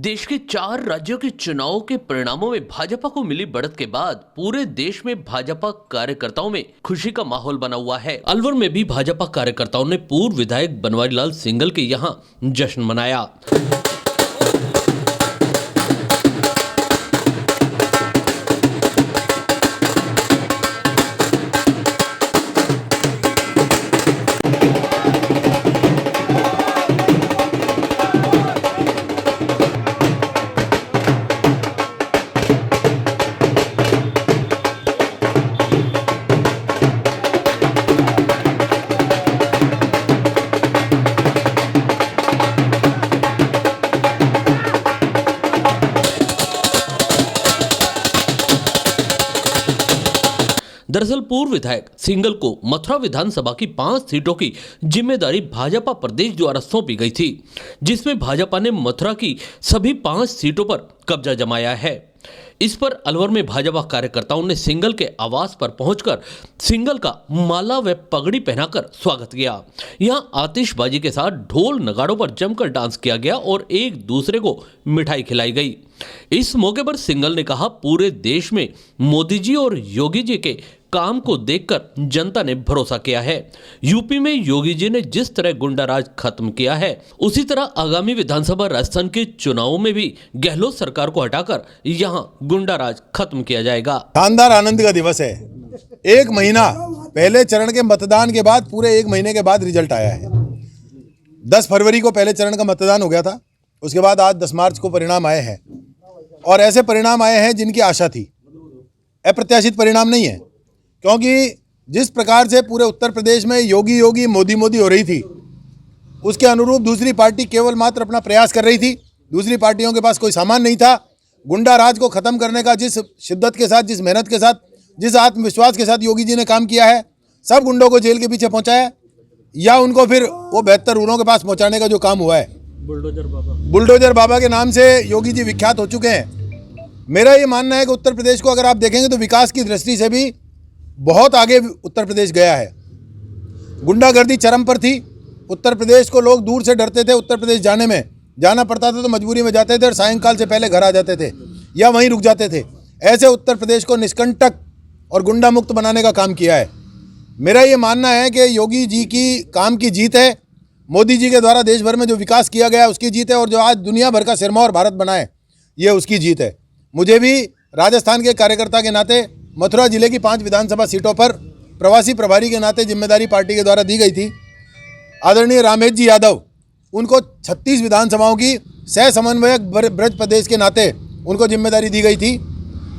देश के 4 राज्यों के चुनावों के परिणामों में भाजपा को मिली बढ़त के बाद पूरे देश में भाजपा कार्यकर्ताओं में खुशी का माहौल बना हुआ है। अलवर में भी भाजपा कार्यकर्ताओं ने पूर्व विधायक बनवारी लाल सिंघल के यहां जश्न मनाया। दरअसल पूर्व विधायक सिंघल को मथुरा विधानसभा की 5 सीटों की जिम्मेदारी भाजपा प्रदेश द्वारा सौंपी गई थी, जिसमें भाजपा ने मथुरा की सभी 5 सीटों पर कब्जा जमाया है। इस पर अलवर में भाजपा कार्यकर्ताओं ने सिंघल के आवास पर पहुंचकर सिंघल का माला व पगड़ी पहनाकर स्वागत किया। यहां आतिशबाजी के साथ ढोल नगाड़ों पर जमकर डांस किया गया और एक दूसरे को मिठाई खिलाई गई। इस मौके पर सिंघल ने कहा, पूरे देश में मोदी जी और योगी जी के काम को देखकर जनता ने भरोसा किया है। यूपी में योगी जी ने जिस तरह गुंडाराज खत्म किया है, उसी तरह आगामी विधानसभा राजस्थान के चुनावों में भी गहलोत सरकार को हटाकर यहां गुंडाराज खत्म किया जाएगा। शानदार आनंद का दिवस है। 1 महीना पहले चरण के मतदान के बाद पूरे 1 महीने के बाद रिजल्ट आया है। 10 फरवरी को पहले चरण का मतदान हो गया था, उसके बाद आज 10 मार्च को परिणाम आए हैं और ऐसे परिणाम आए हैं जिनकी आशा थी। अप्रत्याशित परिणाम नहीं है, क्योंकि जिस प्रकार से पूरे उत्तर प्रदेश में योगी योगी मोदी मोदी हो रही थी, उसके अनुरूप दूसरी पार्टी केवल मात्र अपना प्रयास कर रही थी। दूसरी पार्टियों के पास कोई सामान नहीं था। गुंडा राज को ख़त्म करने का जिस शिद्दत के साथ, जिस मेहनत के साथ, जिस आत्मविश्वास के साथ योगी जी ने काम किया है, सब गुंडों को जेल के पीछे पहुंचाया या उनको फिर वो 72 रूलों के पास पहुंचाने का जो काम हुआ है, बुलडोजर बाबा के नाम से योगी जी विख्यात हो चुके हैं। मेरा ये मानना है कि उत्तर प्रदेश को अगर आप देखेंगे तो विकास की दृष्टि से भी बहुत आगे उत्तर प्रदेश गया है। गुंडागर्दी चरम पर थी। उत्तर प्रदेश को लोग दूर से डरते थे। उत्तर प्रदेश जाना पड़ता था तो मजबूरी में जाते थे और सायंकाल से पहले घर आ जाते थे या वहीं रुक जाते थे। ऐसे उत्तर प्रदेश को निष्कंटक और गुंडा मुक्त बनाने का काम किया है। मेरा ये मानना है कि योगी जी की काम की जीत है, मोदी जी के द्वारा देश भर में जो विकास किया गया उसकी जीत है, और जो आज दुनिया भर का सिरमौर भारत बना है, ये उसकी जीत है। मुझे भी राजस्थान के कार्यकर्ता के नाते मथुरा जिले की 5 विधानसभा सीटों पर प्रवासी प्रभारी के नाते जिम्मेदारी पार्टी के द्वारा दी गई थी। आदरणीय रामेश जी यादव, उनको 36 विधानसभाओं की सह समन्वयक ब्रज प्रदेश के नाते उनको जिम्मेदारी दी गई थी।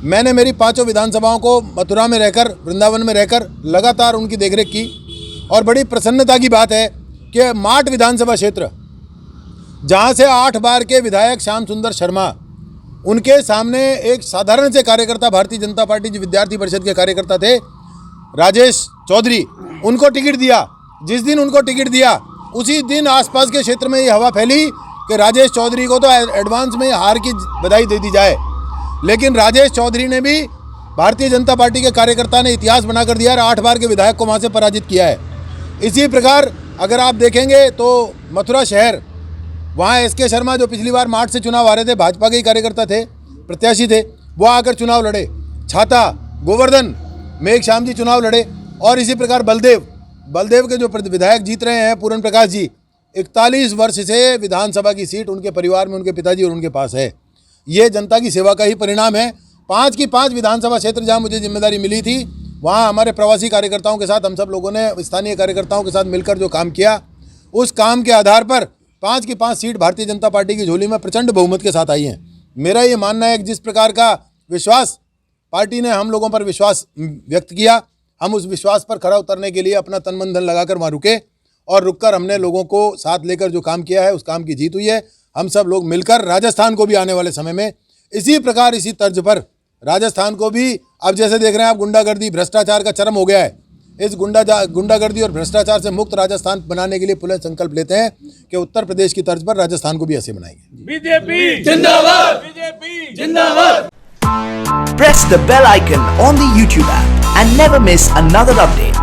मैंने मेरी 5 विधानसभाओं को मथुरा में रहकर, वृंदावन में रहकर लगातार उनकी देखरेख की, और बड़ी प्रसन्नता की बात है कि माठ विधानसभा क्षेत्र, जहाँ से 8 बार के विधायक श्याम सुंदर शर्मा, उनके सामने एक साधारण से कार्यकर्ता, भारतीय जनता पार्टी जो विद्यार्थी परिषद के कार्यकर्ता थे, राजेश चौधरी, उनको टिकट दिया। जिस दिन उनको टिकट दिया उसी दिन आसपास के क्षेत्र में ये हवा फैली कि राजेश चौधरी को तो एडवांस में हार की बधाई दे दी जाए। लेकिन राजेश चौधरी ने भी, भारतीय जनता पार्टी के कार्यकर्ता ने इतिहास बनाकर दिया और 8 बार के विधायक को वहाँ से पराजित किया है। इसी प्रकार अगर आप देखेंगे तो मथुरा शहर, वहाँ एसके शर्मा जो पिछली बार मार्च से चुनाव हारे थे, भाजपा के ही कार्यकर्ता थे, प्रत्याशी थे, वो आकर चुनाव लड़े। छाता, गोवर्धन में एक श्याम जी चुनाव लड़े, और इसी प्रकार बलदेव के जो विधायक जीत रहे हैं, पूरन प्रकाश जी, 41 वर्ष से विधानसभा की सीट उनके परिवार में, उनके पिताजी और उनके पास है। ये जनता की सेवा का ही परिणाम है। 5 की 5 विधानसभा क्षेत्र जहाँ मुझे जिम्मेदारी मिली थी, वहाँ हमारे प्रवासी कार्यकर्ताओं के साथ, हम सब लोगों ने स्थानीय कार्यकर्ताओं के साथ मिलकर जो काम किया, उस काम के आधार पर 5 की 5 सीट भारतीय जनता पार्टी की झोली में प्रचंड बहुमत के साथ आई हैं। मेरा ये मानना है कि जिस प्रकार का विश्वास पार्टी ने हम लोगों पर विश्वास व्यक्त किया, हम उस विश्वास पर खरा उतरने के लिए अपना तन मन धन लगाकर वहाँ रुके, और रुककर हमने लोगों को साथ लेकर जो काम किया है, उस काम की जीत हुई है। हम सब लोग मिलकर राजस्थान को भी आने वाले समय में इसी प्रकार, इसी तर्ज पर राजस्थान को भी, अब जैसे देख रहे हैं आप, गुंडागर्दी भ्रष्टाचार का चरम हो गया है। इस गुंडागर्दी और भ्रष्टाचार से मुक्त राजस्थान बनाने के लिए पुलिस संकल्प लेते हैं कि उत्तर प्रदेश की तर्ज पर राजस्थान को भी ऐसे बनाएंगे। बीजेपी जिंदाबाद, बीजेपी जिंदाबाद। Press the bell icon on the YouTube app and never miss another update.